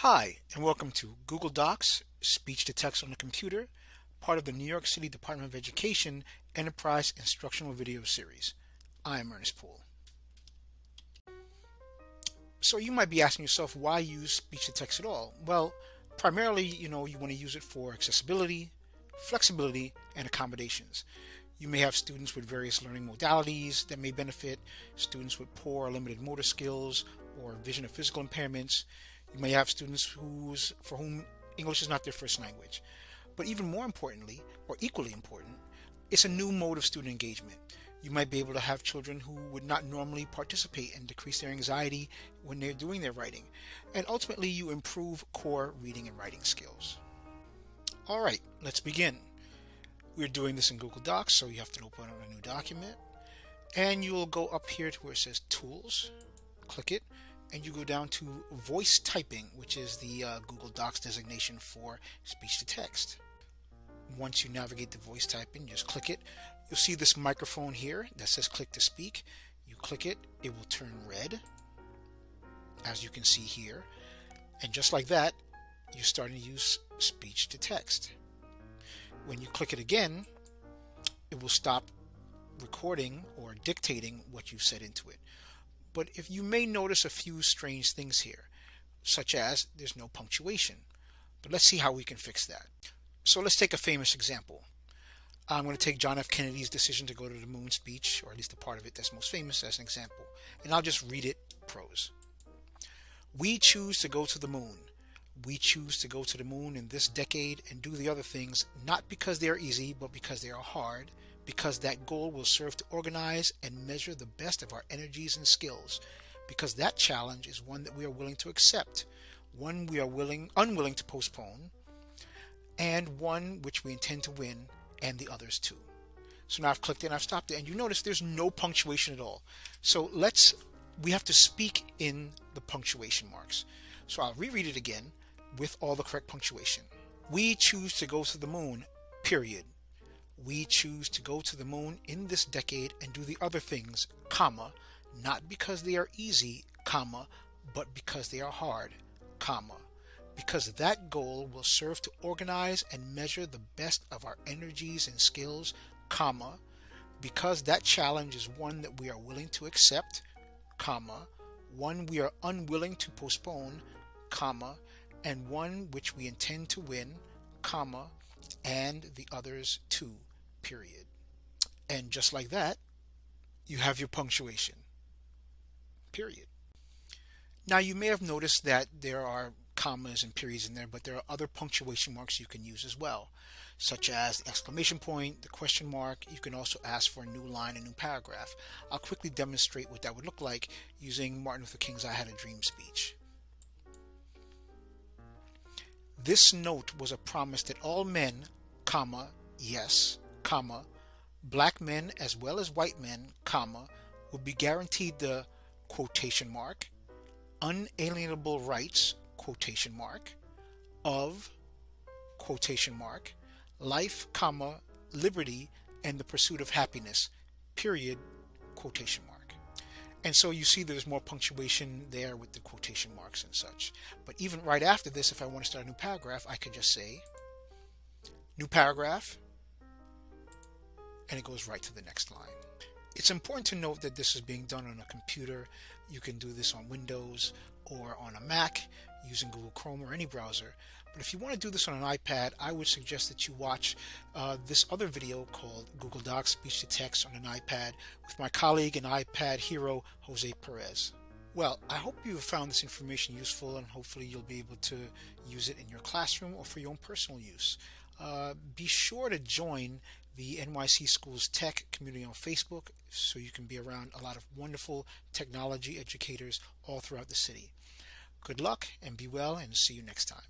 Hi, and welcome to Google Docs, Speech to Text on the Computer, part of the New York City Department of Education Enterprise Instructional Video Series. I am Ernest Poole. So you might be asking yourself, why use speech to text at all? Well, primarily, you want to use it for accessibility, flexibility, and accommodations. You may have students with various learning modalities that may benefit, students with poor or limited motor skills or vision or physical impairments. You may have students for whom English is not their first language. But even more importantly, or equally important, it's a new mode of student engagement. You might be able to have children who would not normally participate and decrease their anxiety when they're doing their writing. And ultimately, you improve core reading and writing skills. All right, let's begin. We're doing this in Google Docs, so you have to open a new document. And you'll go up here to where it says Tools, click it, and you go down to voice typing, which is the Google Docs designation for speech to text. Once you navigate to voice typing, just click it. You'll see this microphone here that says click to speak. You click it, it will turn red, as you can see here. And just like that, you're starting to use speech to text. When you click it again, it will stop recording or dictating what you've said into it. But if you may notice a few strange things here, such as there's no punctuation. But let's see how we can fix that. So let's take a famous example. I'm going to take John F. Kennedy's decision to go to the moon speech, or at least the part of it that's most famous, as an example. And I'll just read it prose. We choose to go to the moon. We choose to go to the moon in this decade and do the other things, not because they are easy, but because they are hard, because that goal will serve to organize and measure the best of our energies and skills, because that challenge is one that we are willing to accept, one we are unwilling to postpone, and one which we intend to win, and the others too. So now I've clicked it and I've stopped it, and you notice there's no punctuation at all. So we have to speak in the punctuation marks. So I'll reread it again with all the correct punctuation. We choose to go to the moon, period. We choose to go to the moon in this decade and do the other things, comma, not because they are easy, comma, but because they are hard, comma, because that goal will serve to organize and measure the best of our energies and skills, comma, because that challenge is one that we are willing to accept, comma, one we are unwilling to postpone, comma, and one which we intend to win, comma, and the others too, period. And just like that, you have your punctuation, period. Now you may have noticed that there are commas and periods in there, but there are other punctuation marks you can use as well, such as the exclamation point, the question mark. You can also ask for a new line, a new paragraph. I'll quickly demonstrate what that would look like using Martin Luther King's I Had a Dream speech. This note was a promise that all men, comma, yes, comma, black men as well as white men, comma, would be guaranteed the quotation mark, unalienable rights, quotation mark, of, quotation mark, life, comma, liberty, and the pursuit of happiness, period, quotation mark. And so you see there's more punctuation there with the quotation marks and such. But even right after this, if I want to start a new paragraph, I could just say new paragraph, and it goes right to the next line. It's important to note that this is being done on a computer. You can do this on Windows or on a Mac using Google Chrome or any browser. But if you want to do this on an iPad, I would suggest that you watch this other video called Google Docs Speech to Text on an iPad with my colleague and iPad hero, Jose Perez. Well, I hope you have found this information useful, and hopefully you'll be able to use it in your classroom or for your own personal use. Be sure to join the NYC Schools Tech community on Facebook so you can be around a lot of wonderful technology educators all throughout the city. Good luck and be well, and see you next time.